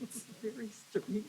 It's very strange.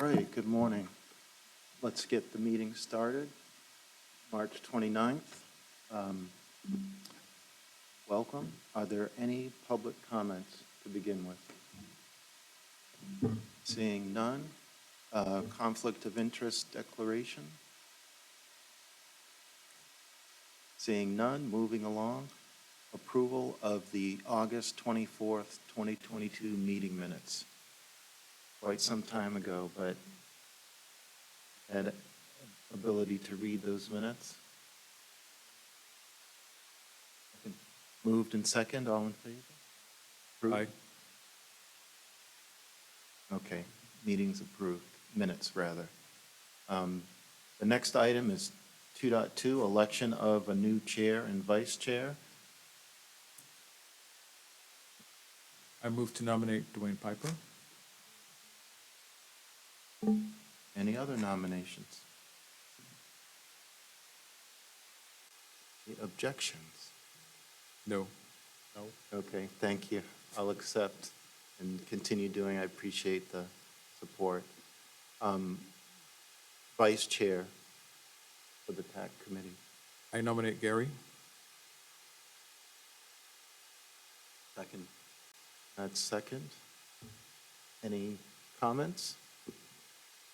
All right, good morning. Let's get the meeting started. March 29th. Um, Welcome. Are there any public comments to begin with? Seeing none. Conflict of interest declaration? Seeing none, moving along. Approval of the August 24th, 2022 meeting minutes. Quite some time ago, but had ability to read those minutes. Moved and second, all in favor? Approved? Aye. Okay, meeting's approved, minutes rather. The next item is 2.2, election of a new chair and vice chair. I move to nominate Dwayne Piper. Any other nominations? Any objections? No. Okay, thank you. I'll accept and continue doing. I appreciate the support. Vice chair for the TAC committee. I nominate Gary. Second. That's second. Any comments?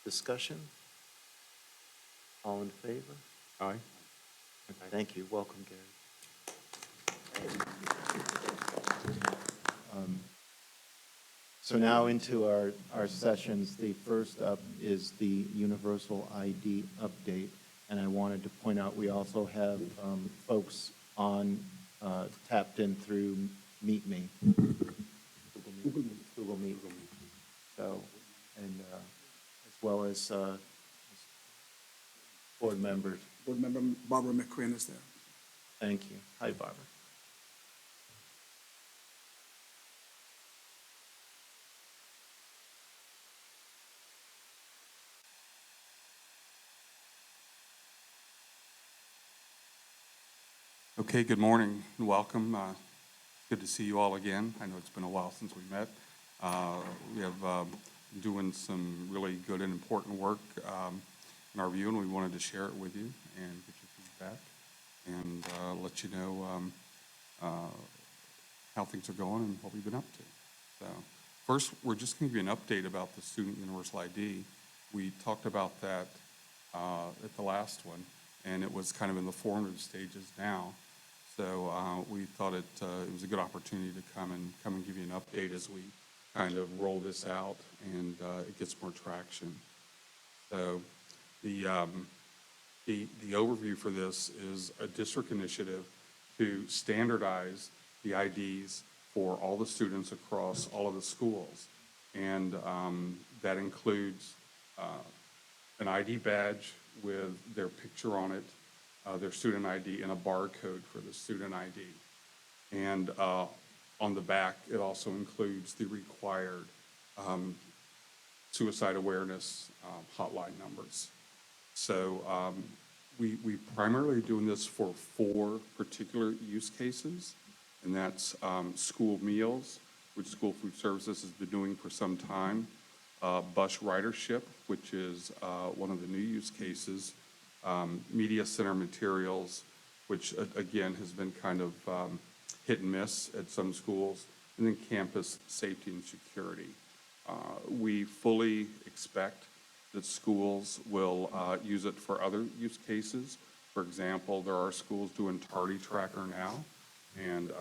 Discussion? All in favor? Aye. Thank you. Welcome, Gary. So now into our sessions. The first up is the Universal ID update. And I wanted to point out, we also have folks on, tapped in through Meet Me. Google Meet. So, and as well as board members. Board Member Barbara McQueen is there. Thank you. Hi, Barbara. Okay, good morning and welcome. Good to see you all again. I know it's been a while since we met. We have been doing some really good and important work in our view, and we wanted to share it with you and get your feedback. and let you know how things are going and what we've been up to. So first, we're just going to give you an update about the Student Universal ID. We talked about that at the last one, and it was kind of in the formative stages now. So we thought it was a good opportunity to come and give you an update as we kind of roll this out and it gets more traction. So the overview for this is a district initiative to standardize the IDs for all the students across all of the schools. And that includes an ID badge with their picture on it, their student ID, and a barcode for the student ID. And on the back, it also includes the required suicide awareness hotline numbers. So we primarily doing this for 4 particular use cases, and that's school meals, which School Food Services has been doing for some time, bus ridership, which is one of the new use cases, media center materials, which again has been kind of hit and miss at some schools, and then campus safety and security. We fully expect that schools will use it for other use cases. For example, there are schools doing Tardy Tracker now, and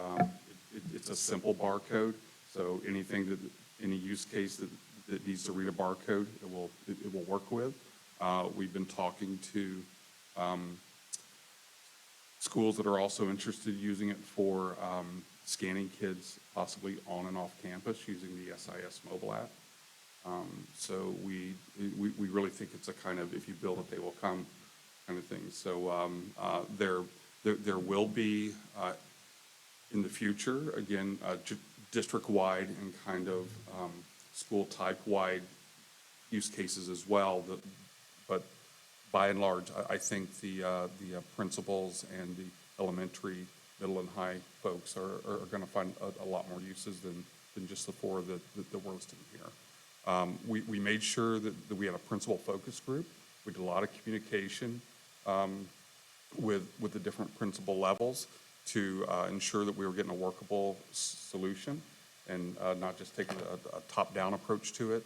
it's a simple barcode. So any use case that needs to read a barcode, it will work with. We've been talking to schools that are also interested in using it for scanning kids possibly on and off campus using the SIS mobile app. So we really think it's a kind of, if you build it, they will come kind of thing. So there will be in the future, again, district-wide and kind of school type-wide use cases as well. But by and large, I think the principals and the elementary, middle, and high folks are going to find a lot more uses than just the 4 that we're listing here. We made sure that we had a principal focus group. We did a lot of communication with the different principal levels to ensure that we were getting a workable solution and not just taking a top-down approach to it.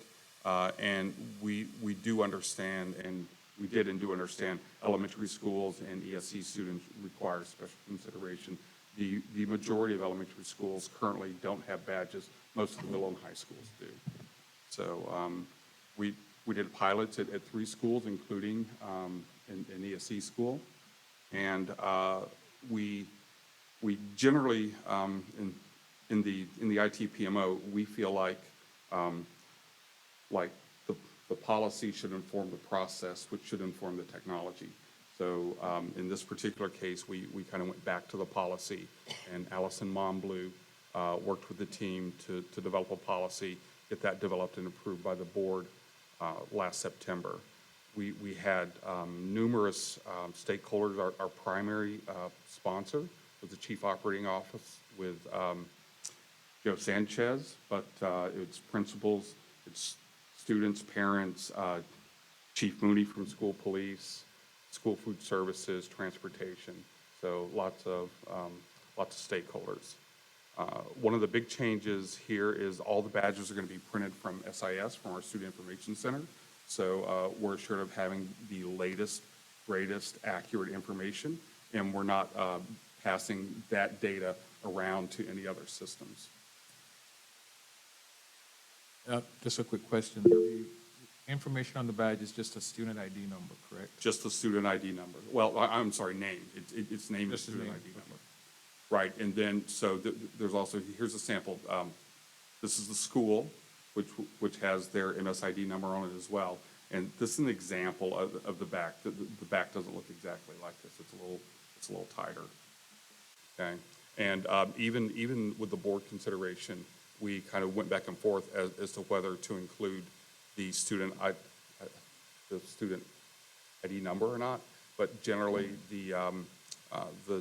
And we do understand, and we did and do understand, elementary schools and ESC students require special consideration. The majority of elementary schools currently don't have badges. Most of the middle and high schools do. So we did pilots at 3 schools, including an ESC school. And we generally, in the IT PMO, we feel like the policy should inform the process, which should inform the technology. So in this particular case, we kind of went back to the policy, and Allison Monbleu worked with the team to develop a policy, get that developed and approved by the board last September. We had numerous stakeholders. Our primary sponsor was the Chief Operating Office with Joe Sanchez, but it's principals, it's students, parents, Chief Mooney from School Police, School Food Services, Transportation. So lots of stakeholders. One of the big changes here is all the badges are going to be printed from SIS, from our Student Information Center. So we're assured of having the latest, greatest, accurate information, and we're not passing that data around to any other systems. Just a quick question. The information on the badge is just a student ID number, correct? Just the student ID number. Well, I'm sorry, name. Its name is Just the student name, ID number. Right, and then, so there's also, here's a sample. This is the school, which has their MSID number on it as well. And this is an example of the back. The back doesn't look exactly like this. It's a little tighter. Okay, and even with the board consideration, we kind of went back and forth as to whether to include the student ID number or not. But generally, the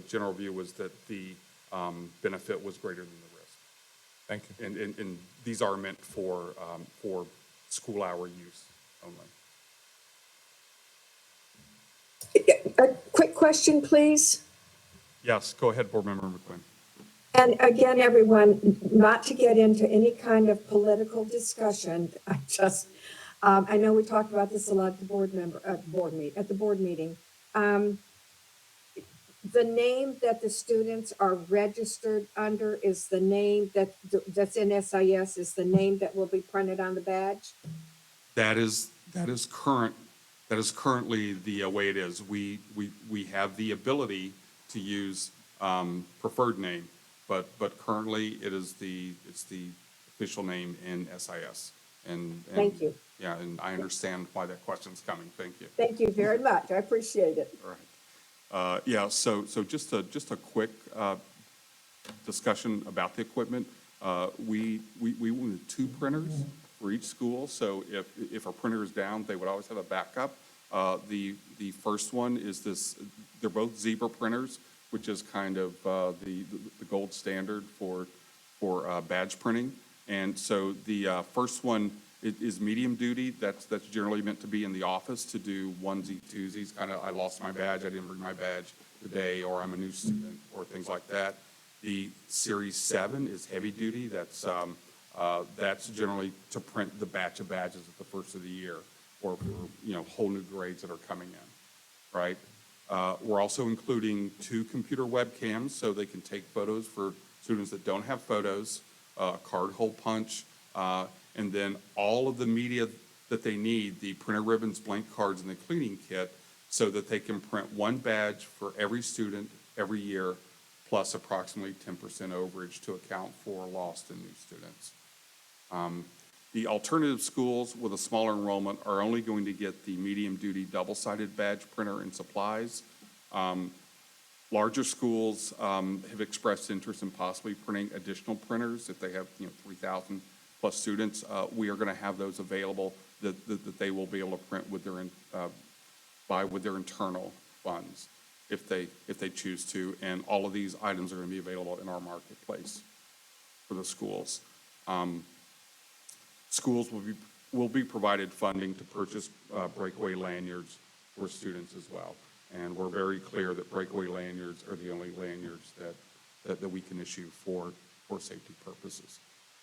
general view was that the benefit was greater than the risk. Thank you. And these are meant for school hour use only. A quick question, please. Yes, go ahead, Board Member McQuinn. And again, everyone, not to get into any kind of political discussion, I know we talked about this a lot at the at the board meeting. The name that the students are registered under is the name that's in SIS, is the name that will be printed on the badge? That is currently the way it is. We have the ability to use preferred name, but currently it's the official name in SIS. And Thank you. Yeah, and I understand why that question's coming. Thank you. Thank you very much. I appreciate it. All right. Yeah, so just a quick discussion about the equipment. We wanted 2 printers for each school, so if a printer is down, they would always have a backup. The first one is this, they're both Zebra printers, which is kind of the gold standard for badge printing. And so the first one is medium duty. That's generally meant to be in the office to do onesie, twosies, kind of, I lost my badge, I didn't bring my badge today, or I'm a new student, or things like that. The Series 7 is heavy duty. That's generally to print the batch of badges at the first of the year, or for, whole new grades that are coming in, right? We're also including 2 computer webcams so they can take photos for students that don't have photos, card hole punch, and then all of the media that they need, the printer ribbons, blank cards, and the cleaning kit, so that they can print 1 badge for every student every year, plus approximately 10% overage to account for lost and new students. The alternative schools with a smaller enrollment are only going to get the medium-duty double-sided badge printer and supplies. Larger schools have expressed interest in possibly printing additional printers if they have 3,000 plus students. We are going to have those available that they will be able to print with buy with their internal funds if they choose to, and all of these items are going to be available in our marketplace for the schools. Schools will be provided funding to purchase breakaway lanyards for students as well. And we're very clear that breakaway lanyards are the only lanyards that we can issue for safety purposes.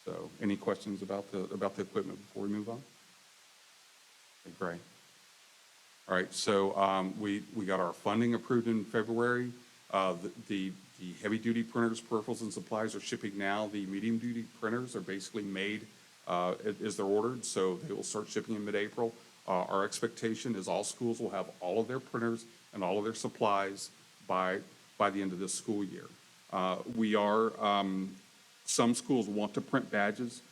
So any questions about the equipment before we move on? Okay, great. All right, so we got our funding approved in February. The heavy-duty printers, peripherals, and supplies are shipping now. The medium-duty printers are basically made as they're ordered, so they will start shipping in mid-April. Our expectation is all schools will have all of their printers and all of their supplies by the end of this school year. Some schools want to print badges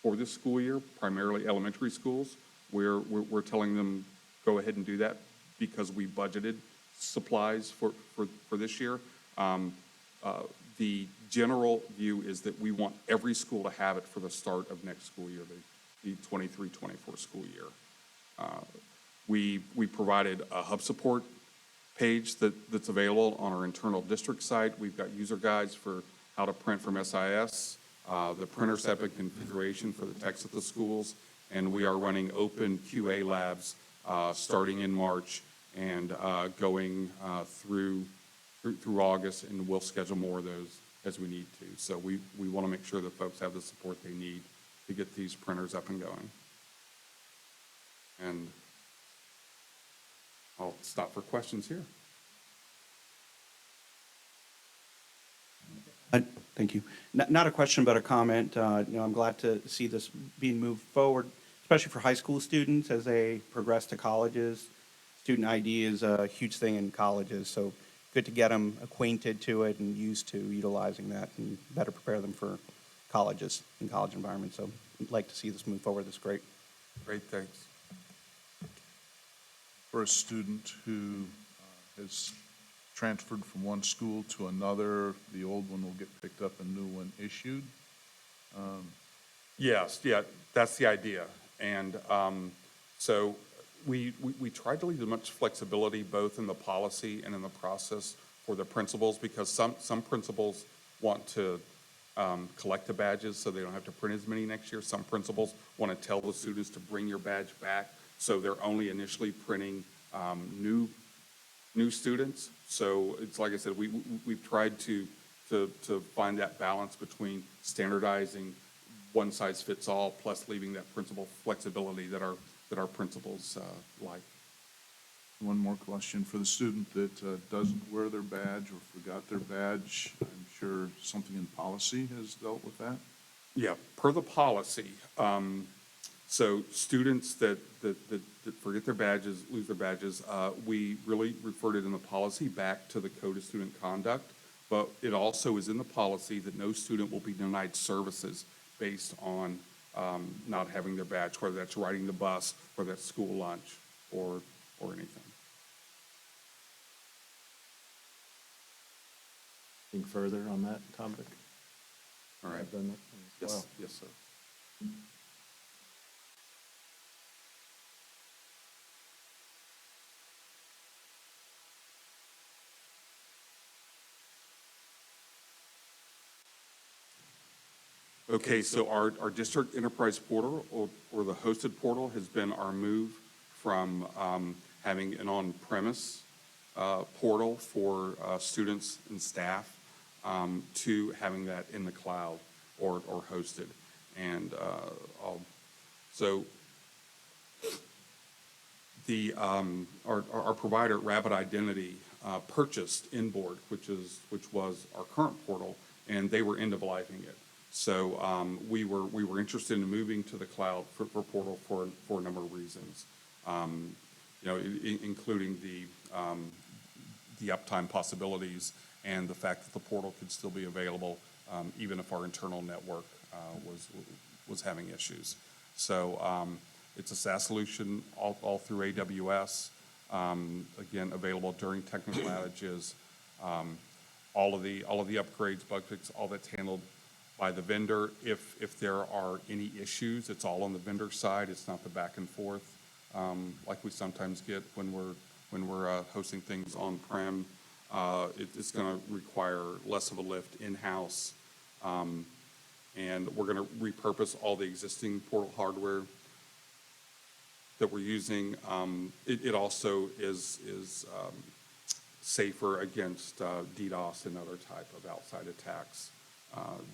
for this school year, primarily elementary schools. We're telling them, go ahead and do that because we budgeted supplies for this year. The general view is that we want every school to have it for the start of next school year, the 23-24 school year. We provided a hub support page that's available on our internal district site. We've got user guides for how to print from SIS, the printer setup configuration for the text at the schools, and we are running open QA labs starting in March and going through August, and we'll schedule more of those as we need to. So we want to make sure that folks have the support they need to get these printers up and going. And I'll stop for questions here. Thank you. Not a question, but a comment. I'm glad to see this being moved forward, especially for high school students as they progress to colleges. Student ID is a huge thing in colleges, so good to get them acquainted to it and used to utilizing that and better prepare them for colleges and college environments. So I'd like to see this move forward. That's great. Great, thanks. For a student who has transferred from one school to another, the old one will get picked up and new one issued? Yes, yeah, that's the idea. And so we tried to leave as much flexibility both in the policy and in the process for the principals, because some principals want to collect the badges so they don't have to print as many next year. Some principals want to tell the students to bring your badge back, so they're only initially printing new new students. So it's like I said, we've tried to find that balance between standardizing one size fits all plus leaving that principal flexibility that our principals like. One more question for the student that doesn't wear their badge or forgot their badge. I'm sure something in policy has dealt with that. Yeah, per the policy, so students that forget their badges, lose their badges, we really referred it in the policy back to the Code of Student Conduct. But it also is in the policy that no student will be denied services based on not having their badge, whether that's riding the bus, whether that's school lunch, or anything. Anything further on that topic? All right. I've done that as Yes, well. yes, sir. Okay, so our district enterprise portal or the hosted portal has been our move from having an on-premise portal for students and staff to having that in the cloud or hosted. And so the our provider, Rapid Identity, purchased Inboard, which was our current portal, and they were end-of-lifing it. So we were interested in moving to the cloud for portal for a number of reasons, including the uptime possibilities and the fact that the portal could still be available even if our internal network was having issues. So it's a SaaS solution all through AWS. Again, available during technical outages. All of the upgrades, bug fixes, all that's handled by the vendor. If there are any issues, it's all on the vendor side. It's not the back and forth like we sometimes get when we're hosting things on-prem. It's going to require less of a lift in-house, and we're going to repurpose all the existing portal hardware that we're using. It also is safer against DDoS and other type of outside attacks.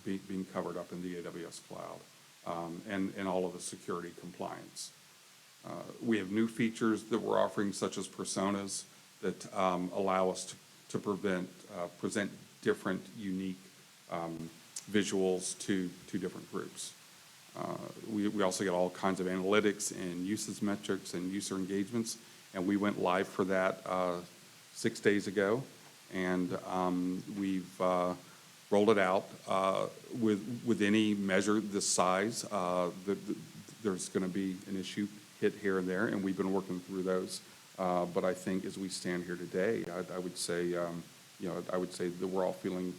Being covered up in the AWS cloud, and all of the security compliance. We have new features that we're offering, such as personas, that allow us to present different, unique visuals to different groups. We also get all kinds of analytics and usage metrics and user engagements, and we went live for that 6 days ago, and we've rolled it out with any measure this size. There's going to be an issue hit here and there, and we've been working through those. But I think as we stand here today, I would say, I would say that we're all feeling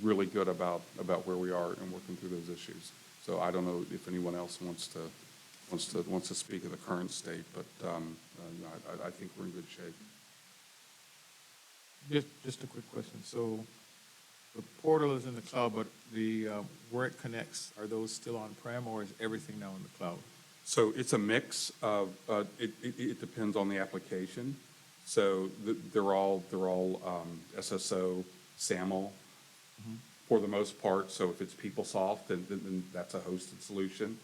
really good about where we are and working through those issues. So I don't know if anyone else wants to speak of the current state, but I think we're in good shape. Just a quick question. So the portal is in the cloud, but the where it connects, are those still on-prem, or is everything now in the cloud? So it's a mix of, it depends on the application. So they're all SSO, SAML for the most part. So if it's PeopleSoft, then that's a hosted solution.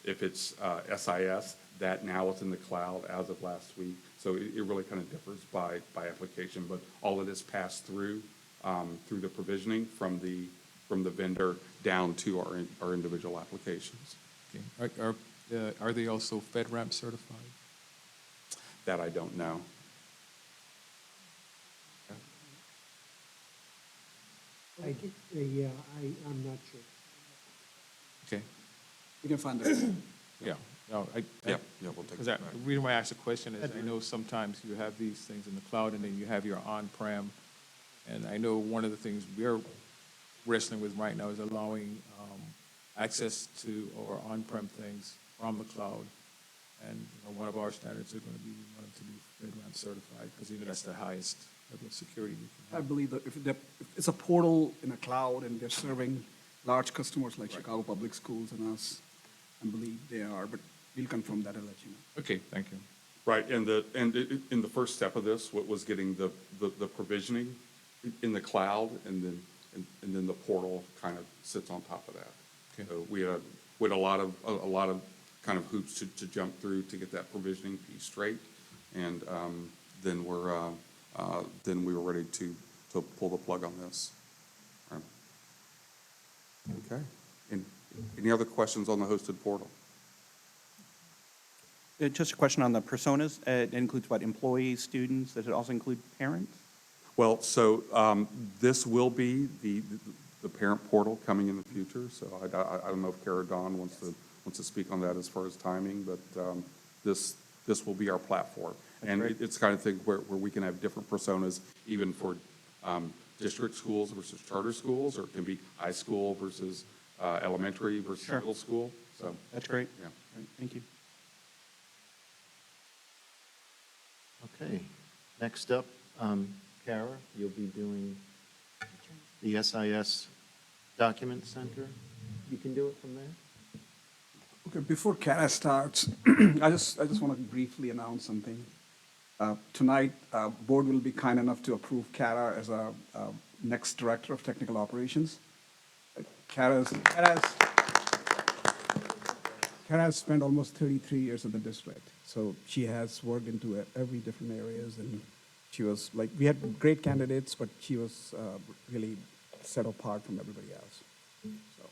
If it's SIS, that now is in the cloud as of last week. So it really kind of differs by application, but all of this passed through the provisioning from the vendor down to our individual applications. Okay. Are they also FedRAMP certified? That I don't know. Yeah, I'm not sure. Okay. We can find that. Yeah. No, Yeah, we'll take Because that the back. reason why I asked the question is I know sometimes you have these things in the cloud and then you have your on-prem. And I know one of the things we're wrestling with right now is allowing access to our on-prem things from the cloud. And one of our standards are going to be to be FedRAMP certified because that's the highest level of security you can I have. believe that if it's a portal in a cloud and they're serving large customers like Chicago Public Schools and us, I believe they are, but we'll confirm that and let you know. Okay, thank you. Right, and in the first step of this, what was getting the provisioning in the cloud, and then the portal kind of sits on top of that. Okay. So we had a lot of kind of hoops to jump through to get that provisioning piece straight, and then we were ready to pull the plug on this. All right. Okay. Any other questions on the hosted portal? Just a question on the personas. It includes what, employees, students? Does it also include parents? Well, so this will be the parent portal coming in the future, so I don't know if Kara Dawn wants to speak on that as far as timing, but this will be our platform. And great. it's kind of thing where we can have different personas, even for district schools versus charter schools, or it can be high school versus elementary versus Sure. middle school, so. That's great. Yeah. Great, thank you. Okay, next up, Kara, you'll be doing the SIS Document Center. You can do it from there? Okay, before Kara starts, I just want to briefly announce something. Tonight, board will be kind enough to approve Kara as a next Director of Technical Operations. Kara has spent almost 33 years in the district, so she has worked into every different areas, and she was like, we had great candidates, but she was really set apart from everybody else. So,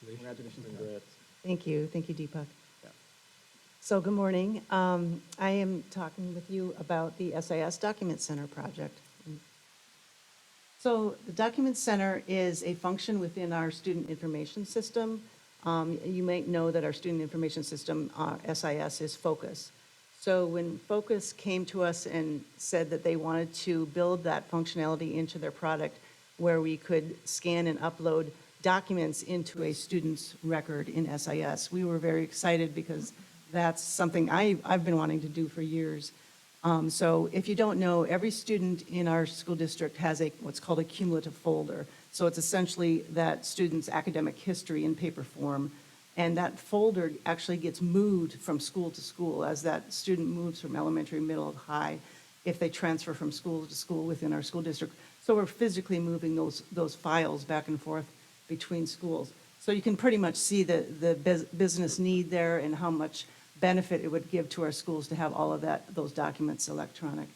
congratulations. Kara. Thank you, Deepak. Yeah. So good morning. I am talking with you about the SIS Document Center project. So the Document Center is a function within our student information system. You might know that our student information system, SIS, is Focus. So when Focus came to us and said that they wanted to build that functionality into their product where we could scan and upload documents into a student's record in SIS, we were very excited because that's something I've been wanting to do for years. So if you don't know, every student in our school district has what's called a cumulative folder. So it's essentially that student's academic history in paper form. And that folder actually gets moved from school to school as that student moves from elementary, middle, high, if they transfer from school to school within our school district. So we're physically moving those files back and forth between schools. So you can pretty much see the business need there and how much benefit it would give to our schools to have all of those documents electronic.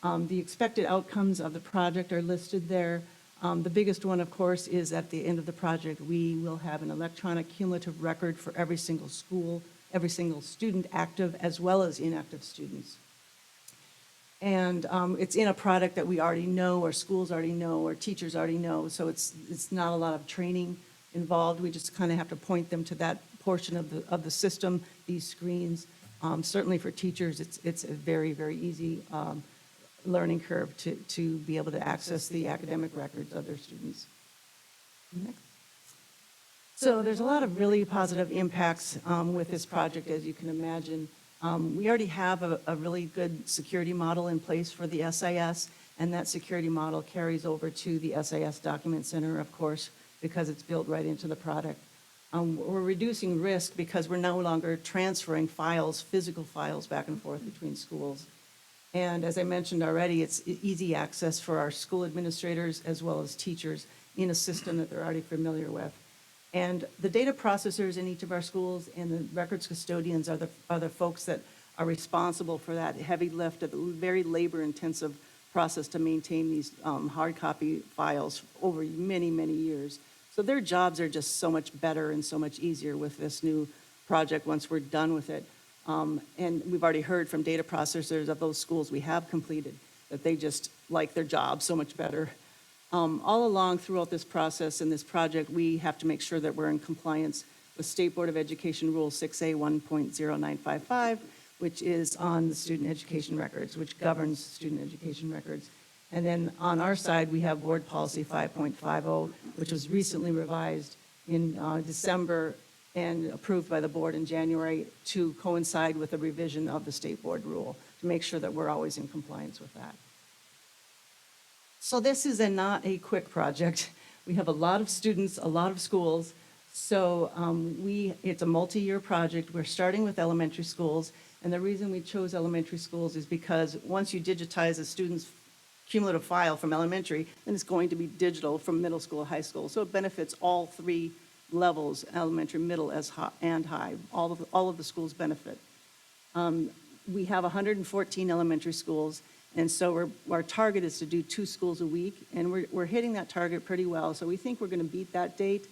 The expected outcomes of the project are listed there. The biggest one, of course, is at the end of the project, we will have an electronic cumulative record for every single school, every single student active as well as inactive students. And it's in a product that we already know, or schools already know, or teachers already know, so it's not a lot of training involved. We just kind of have to point them to that portion of the system, these screens. Certainly for teachers, it's a very, very easy learning curve to be able to access the academic records of their students. Next. So there's a lot of really positive impacts with this project, as you can imagine. We already have a really good security model in place for the SIS, and that security model carries over to the SIS Document Center, of course, because it's built right into the product. We're reducing risk because we're no longer transferring files, physical files, back and forth between schools. And as I mentioned already, it's easy access for our school administrators as well as teachers in a system that they're already familiar with. And the data processors in each of our schools and the records custodians are the folks that are responsible for that heavy lift, a very labor-intensive process to maintain these hard copy files over many, many years. So their jobs are just so much better and so much easier with this new project once we're done with it. And we've already heard from data processors of those schools we have completed that they just like their job so much better. All along throughout this process and this project, we have to make sure that we're in compliance with State Board of Education Rule 6A 1.0955, which is on the student education records, which governs student education records. And then on our side, we have Board Policy 5.50, which was recently revised in December and approved by the board in January to coincide with the revision of the State Board rule to make sure that we're always in compliance with that. So this is not a quick project. We have a lot of students, a lot of schools. So it's a multi-year project. We're starting with elementary schools, And the reason we chose elementary schools is because once you digitize a student's cumulative file from elementary, then it's going to be digital from middle school, high school. So it benefits all three levels, elementary, middle, and high. All of the schools benefit. We have 114 elementary schools, and so our target is to do 2 schools a week, and we're hitting that target pretty well. So we think we're going to beat that date,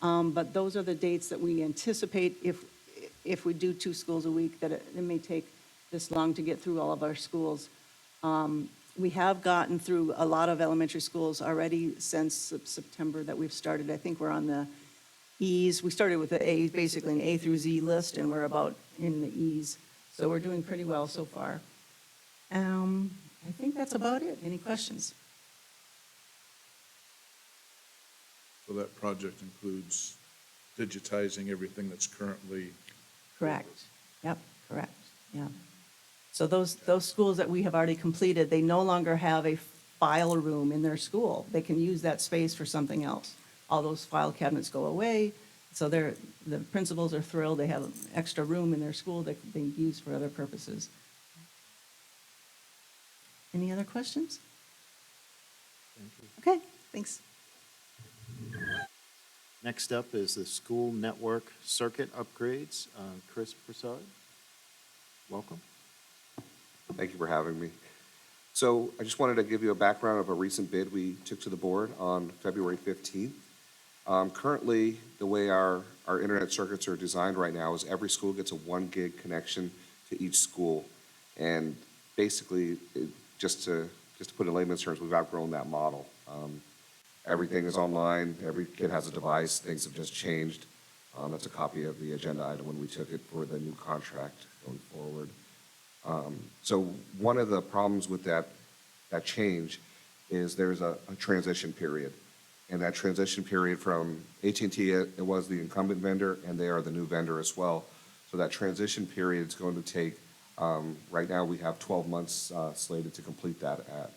but those are the dates that we anticipate if we do 2 schools a week, that it may take this long to get through all of our schools. We have gotten through a lot of elementary schools already since September that we've started. I think we're on the E's. We started with the A, basically an A through Z list, and we're about in the E's. So we're doing pretty well so far. I think that's about it. Any questions? So that project includes digitizing everything that's currently, Correct. Yep, correct, yeah. So those schools that we have already completed, they no longer have a file room in their school. They can use that space for something else. All those file cabinets go away, so the principals are thrilled. They have extra room in their school that they use for other purposes. Any other questions? Okay, thanks. Next up is the school network circuit upgrades. Chris Prasad, welcome. Thank you for having me. So I just wanted to give you a background of a recent bid we took to the board on February 15th. Currently, the way our internet circuits are designed right now is every school gets a 1 gig connection to each school. And basically, just to put it in layman's terms, we've outgrown that model. Everything is online, every kid has a device, things have just changed. That's a copy of the agenda item when we took it for the new contract going forward. So one of the problems with that change is there's a transition period. And that transition period from AT&T, it was the incumbent vendor, and they are the new vendor as well. So that transition period is going to take, right now we have 12 months slated to complete that at.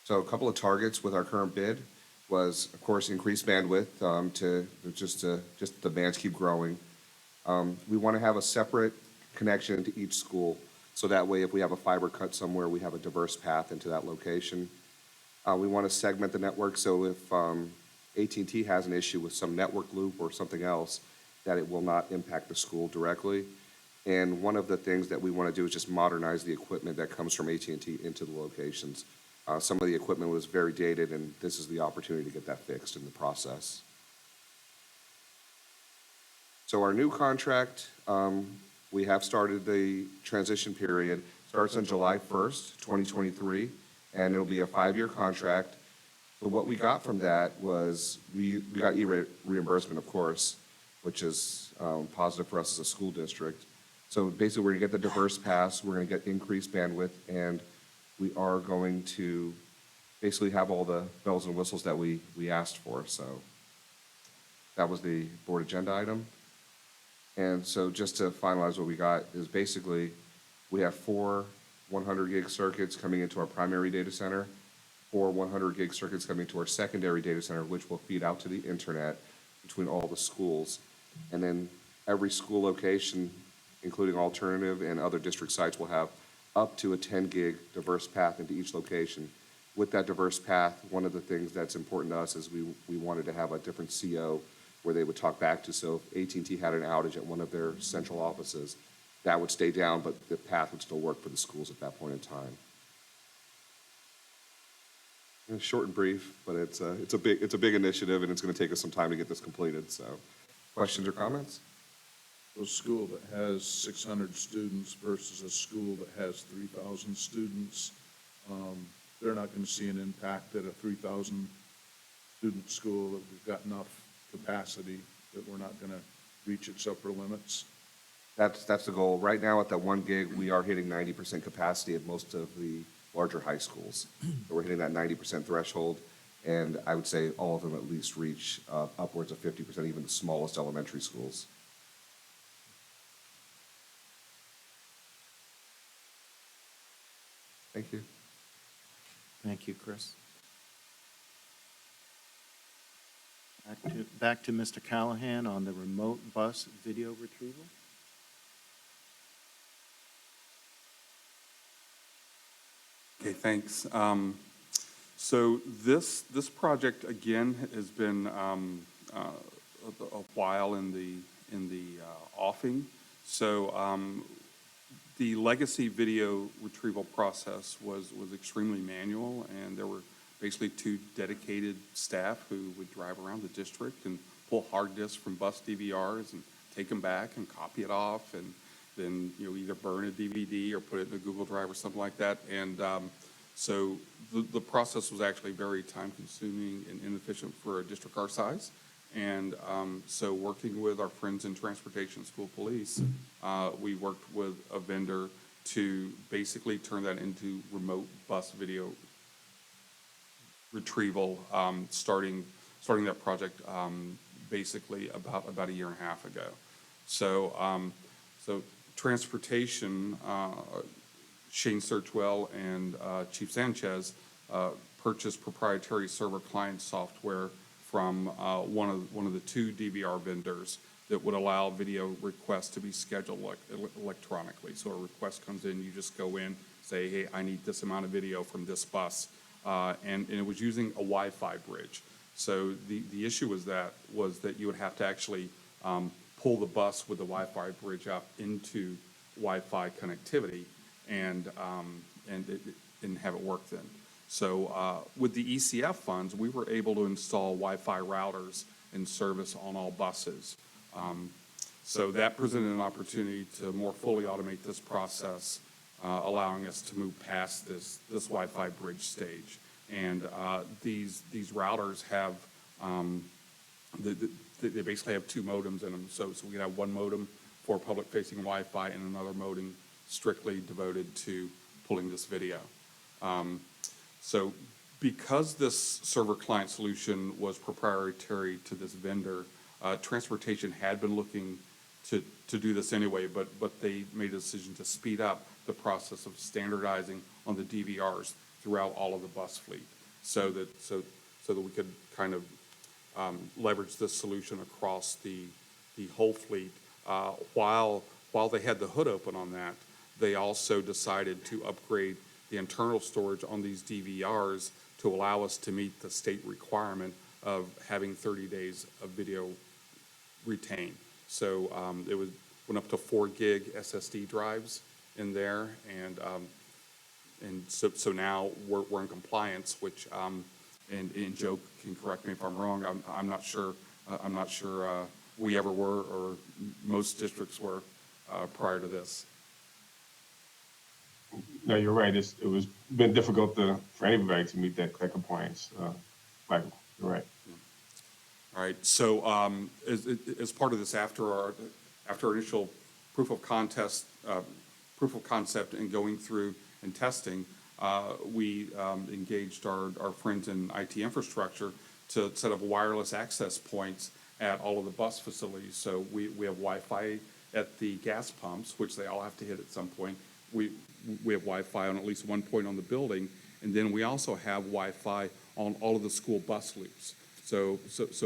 So a couple of targets with our current bid was, of course, increased bandwidth just the bands keep growing. We want to have a separate connection to each school, so that way if we have a fiber cut somewhere, we have a diverse path into that location. We want to segment the network, so if AT&T has an issue with some network loop or something else, that it will not impact the school directly. And one of the things that we want to do is just modernize the equipment that comes from AT&T into the locations. Some of the equipment was very dated, and this is the opportunity to get that fixed in the process. So our new contract, we have started the transition period, starts on July 1st, 2023, and it'll be a 5-year contract. So what we got from that was we got reimbursement, of course, which is positive for us as a school district. So basically, we're going to get the diverse pass, we're going to get increased bandwidth, and we are going to basically have all the bells and whistles that we asked for. So that was the board agenda item. And so just to finalize what we got is basically we have 4 100 gig circuits coming into our primary data center, 4 100 gig circuits coming to our secondary data center, which will feed out to the internet between all the schools. And then every school location, including alternative and other district sites, will have up to a 10 gig diverse path into each location. With that diverse path, one of the things that's important to us is we wanted to have a different CO where they would talk back to, so if AT&T had an outage at one of their central offices, that would stay down, but the path would still work for the schools at that point in time. It's short and brief, but it's a big initiative, and it's going to take us some time to get this completed. So, questions or comments? a school that has 600 students versus a school that has 3,000 students, they're not going to see an impact at a 3,000 student school that we've got enough capacity that we're not going to reach its upper limits. That's the goal. Right now, at that 1 gig, we are hitting 90% capacity at most of the larger high schools. So we're hitting that 90% threshold, and I would say all of them at least reach upwards of 50%, even the smallest elementary schools. Thank you. Thank you, Chris. Back to Mr. Callahan on the remote bus video retrieval. Okay, thanks. So this project, again, has been a while in the offing. So the legacy video retrieval process was extremely manual, and there were basically 2 dedicated staff who would drive around the district and pull hard disks from bus DVRs and take them back and copy it off, and then either burn a DVD or put it in a Google Drive or something like that. And so the process was actually very time-consuming and inefficient for a district our size. And so working with our friends in Transportation School Police, we worked with a vendor to basically turn that into remote bus video retrieval, starting that project basically about a year and a half ago. So Transportation, Shane Searchwell and Chief Sanchez purchased proprietary server client software from one of the 2 DVR vendors that would allow video requests to be scheduled electronically. So a request comes in, you just go in, say, hey, I need this amount of video from this bus, and it was using a Wi-Fi bridge. So the issue was that you would have to actually pull the bus with the Wi-Fi bridge up into Wi-Fi connectivity and have it work then. So with the ECF funds, we were able to install Wi-Fi routers in service on all buses. So that presented an opportunity to more fully automate this process, allowing us to move past this Wi-Fi bridge stage. And these routers have, they basically have 2 modems in them. So we have one modem for public-facing Wi-Fi and another modem strictly devoted to pulling this video. So because this server client solution was proprietary to this vendor, Transportation had been looking to do this anyway, but they made a decision to speed up the process of standardizing on the DVRs throughout all of the bus fleet, so that we could kind of leverage this solution across the whole fleet. While they had the hood open on that, they also decided to upgrade the internal storage on these DVRs to allow us to meet the state requirement of having 30 days of video retained. So it went up to 4 gig SSD drives in there, and so now we're in compliance, which and Joe can correct me if I'm wrong. I'm not sure we ever were, or most districts were prior to this. No, you're right. It was been difficult for anybody to meet that compliance. Michael, you're right. All right. So as part of this, after our initial proof of concept and going through and testing, we engaged our friends in IT infrastructure to set up wireless access points at all of the bus facilities. So we have Wi-Fi at the gas pumps, which they all have to hit at some point. We have Wi-Fi on at least one point on the building, and then we also have Wi-Fi on all of the school bus loops. So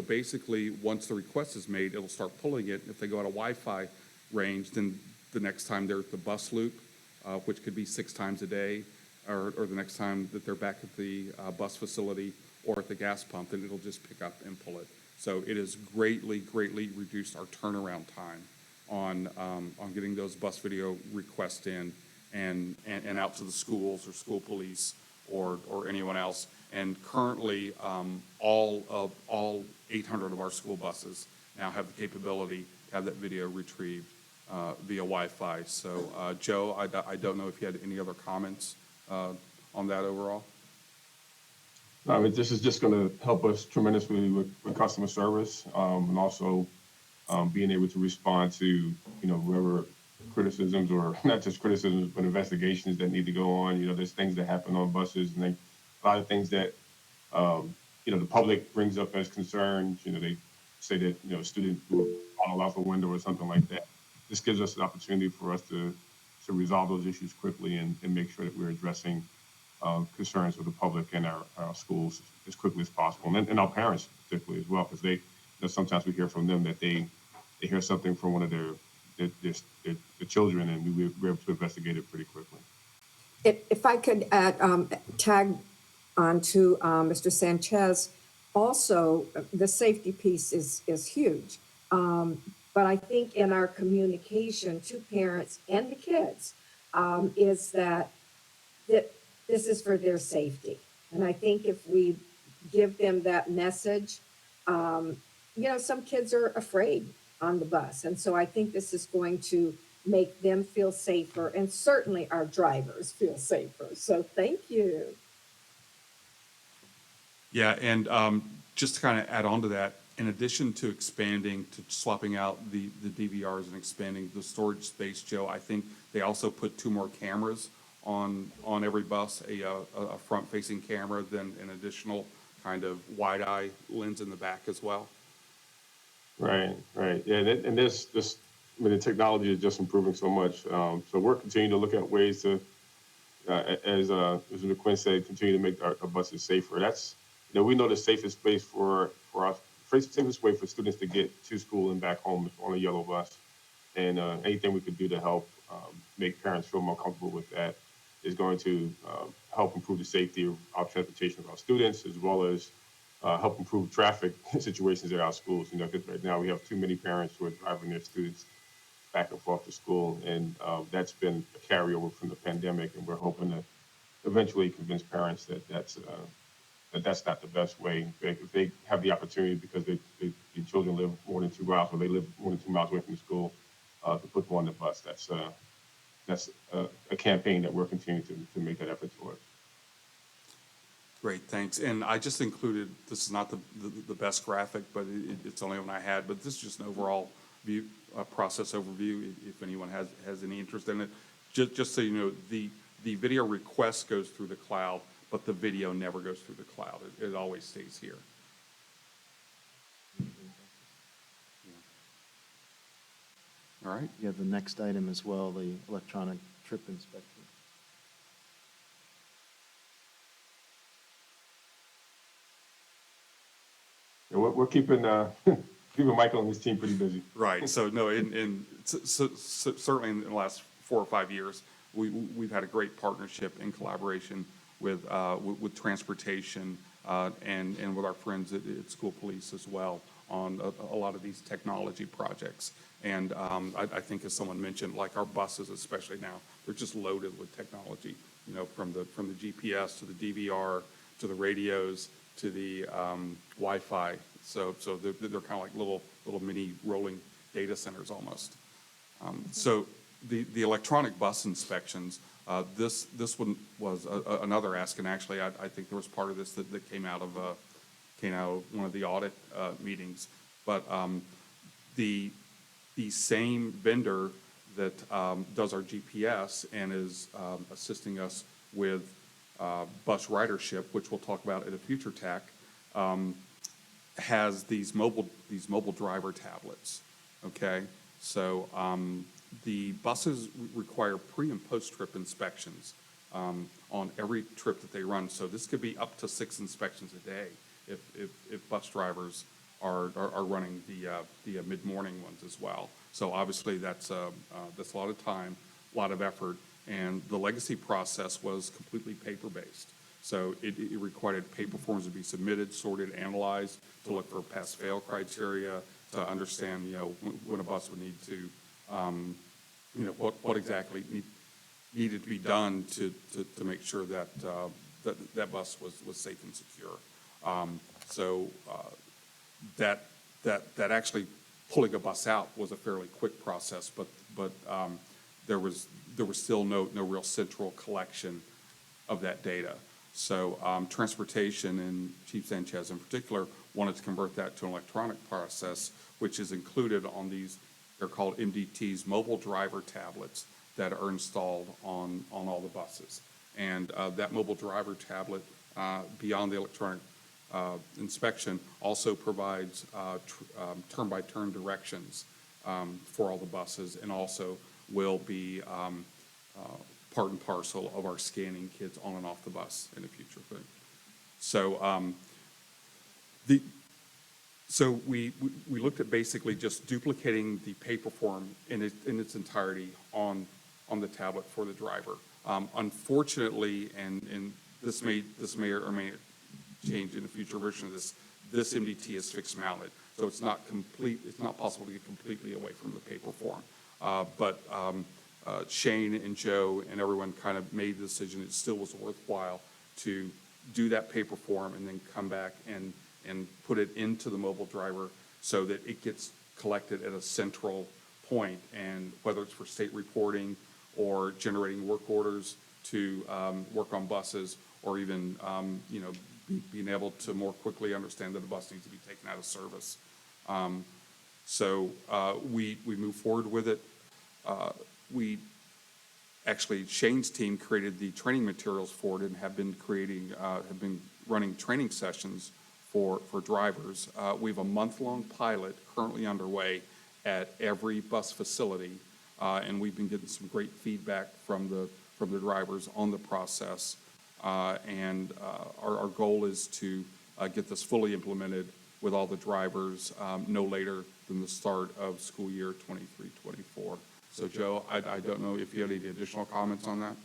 basically, once the request is made, it'll start pulling it. If they go out of Wi-Fi range, then the next time they're at the bus loop, which could be 6 times a day, or the next time that they're back at the bus facility or at the gas pump, then it'll just pick up and pull it. So it has greatly reduced our turnaround time on getting those bus video requests in and out to the schools or school police or anyone else. And currently, all 800 of our school buses now have the capability to have that video retrieved via Wi-Fi. So, Joe, I don't know if you had any other comments on that overall. I mean, this is just going to help us tremendously with customer service, and also being able to respond to whoever criticisms, or not just criticisms, but investigations that need to go on. There's things that happen on buses, and a lot of things that the public brings up as concerns. They say that a student will fall off a window or something like that. This gives us an opportunity for us to resolve those issues quickly and make sure that we're addressing concerns of the public and our schools as quickly as possible, and our parents particularly as well, because sometimes we hear from them that they hear something from one of their children, and we're able to investigate it pretty quickly. If I could add, tag on to Mr. Sanchez, also, the safety piece is huge. But I think in our communication to parents and the kids, is that this is for their safety. And I think if we give them that message, some kids are afraid on the bus. And so I think this is going to make them feel safer and certainly our drivers feel safer. So thank you. Yeah, and just to kind of add on to that, in addition to expanding, to swapping out the DVRs and expanding the storage space, Joe, I think they also put 2 more cameras on every bus, a front-facing camera, then an additional kind of wide-eye lens in the back as well. Right, right. Yeah, and the technology is just improving so much. So we're continuing to look at ways to, as McQuinn said, continue to make our buses safer. We know the safest place for us, safest way for students to get to school and back home is on a yellow bus. And anything we could do to help make parents feel more comfortable with that is going to help improve the safety of our transportation of our students, as well as help improve traffic situations at our schools. Because right now we have too many parents who are driving their students back and forth to school, and that's been a carryover from the pandemic. And we're hoping to eventually convince parents that that's not the best way. If they have the opportunity because the children live more than 2 miles, or they live more than 2 miles away from the school, to put them on the bus, that's a campaign that we're continuing to make that effort towards. Great, thanks. And I just included, this is not the best graphic, but it's only one I had, but this is just an overall view, process overview, if anyone has any interest in it. Just so you know, the video request goes through the cloud, but the video never goes through the cloud. It always stays here. All right. You have the next item as well, the electronic trip inspection. Yeah, we're keeping keeping Michael and his team pretty busy. Right. So no, so certainly in the last 4 or 5 years, we've had a great partnership and collaboration with transportation and with our friends at school police as well on a lot of these technology projects. And I think, as someone mentioned, like our buses, especially now, they're just loaded with technology. From the GPS to the DVR to the radios to the Wi-Fi. So they're kind of like little mini rolling data centers almost. So the electronic bus inspections, this one was another ask, and actually I think there was part of this that came out of one of the audit meetings. But the same vendor that does our GPS and is assisting us with bus ridership, which we'll talk about at a future TAC, has these mobile driver tablets. Okay, so the buses require pre and post trip inspections on every trip that they run. So this could be up to 6 inspections a day if bus drivers are running the mid-morning ones as well. So obviously that's a lot of time, a lot of effort, and the legacy process was completely paper-based. So it required paper forms to be submitted, sorted, analyzed, to look for pass-fail criteria, to understand, when a bus would need to, what exactly needed to be done to make sure that that bus was safe and secure. So that actually pulling a bus out was a fairly quick process, but there was still no real central collection of that data. So transportation, and Chief Sanchez in particular, wanted to convert that to an electronic process, which is included on these, they're called MDTs, mobile driver tablets, that are installed on all the buses. And that mobile driver tablet, beyond the electronic inspection, also provides turn-by-turn directions for all the buses, and also will be part and parcel of our scanning kids on and off the bus in the future. So so we looked at basically just duplicating the paper form in its entirety on the tablet for the driver. Unfortunately, and this may or may not change in the future version of this MDT is fixed mounted. So it's not possible to get completely away from the paper form. But Shane and Joe and everyone kind of made the decision it still was worthwhile to do that paper form and then come back and put it into the mobile driver so that it gets collected at a central point. And whether it's for state reporting or generating work orders to work on buses, or even being able to more quickly understand that a bus needs to be taken out of service. So we move forward with it. Actually, Shane's team created the training materials for it and have been running training sessions for drivers. We have a month-long pilot currently underway at every bus facility, and we've been getting some great feedback from the drivers on the process. And our goal is to get this fully implemented with all the drivers no later than the start of school year 23-24. So Joe, I don't know if you have any additional comments on that?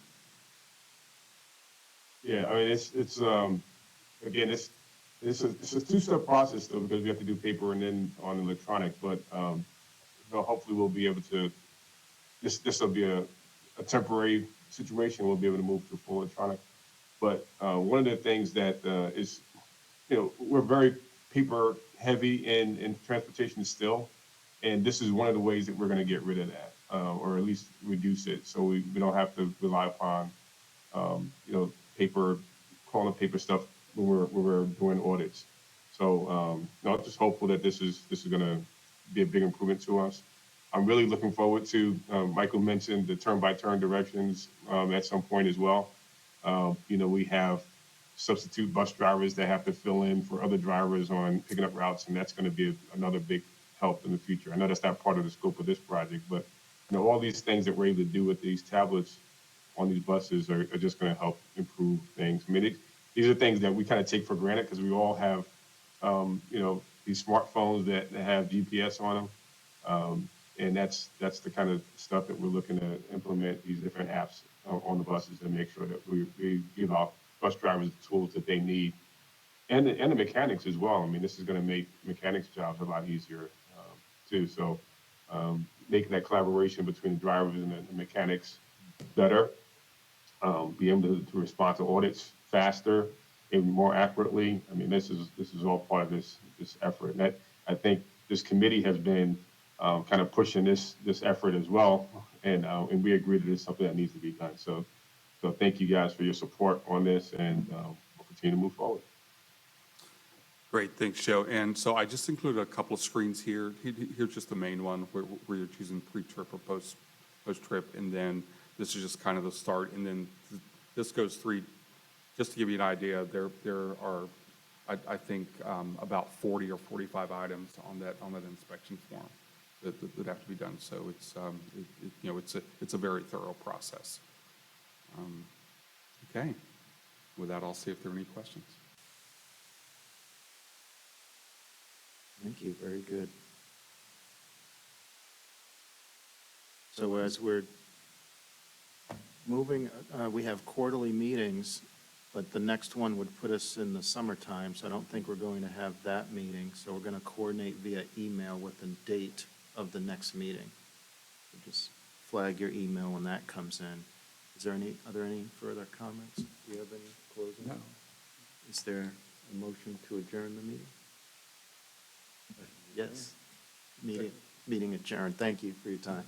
Yeah, I mean, it's again, it's a two-step process though, because we have to do paper and then on electronic, but hopefully we'll be able to, this will be a temporary situation. We'll be able to move to full electronic. But one of the things that is, we're very paper heavy in transportation still. And this is one of the ways that we're going to get rid of that, or at least reduce it. So we don't have to rely upon, calling up paper stuff when we're doing audits. So I'm just hopeful that this is going to be a big improvement to us. I'm really looking forward to, Michael mentioned the turn-by-turn directions at some point as well. We have substitute bus drivers that have to fill in for other drivers on picking up routes, and that's going to be another big help in the future. I know that's not part of the scope of this project, but all these things that we're able to do with these tablets on these buses are just going to help improve things. I mean, these are things that we kind of take for granted because we all have, these smartphones that have GPS on them. And that's the kind of stuff that we're looking to implement, these different apps on the buses, and make sure that we give our bus drivers the tools that they need, and the mechanics as well. I mean, this is going to make mechanics' jobs a lot easier too. So making that collaboration between the drivers and the mechanics better, be able to respond to audits faster and more accurately. I mean, this is all part of this effort. And I think this committee has been kind of pushing this effort as well, and we agree that it's something that needs to be done. So thank you guys for your support on this, and we'll continue to move forward. Great, thanks, Joe. And so I just included a couple of screens here. Here's just the main one where you're choosing pre-trip or post-trip, and then this is just kind of the start. And then this goes through, just to give you an idea, there are, I think, about 40 or 45 items on that inspection form that have to be done. So it's a very thorough process. Okay. With that, I'll see if there are any questions. Thank you, very good. So as we're moving, we have quarterly meetings, but the next one would put us in the summertime, so I don't think we're going to have that meeting. So we're going to coordinate via email with the date of the next meeting. So just flag your email when that comes in. Are there any further comments? Do you have any closing? No. Is there a motion to adjourn the meeting? Yes. Meeting adjourned. Thank you for your time.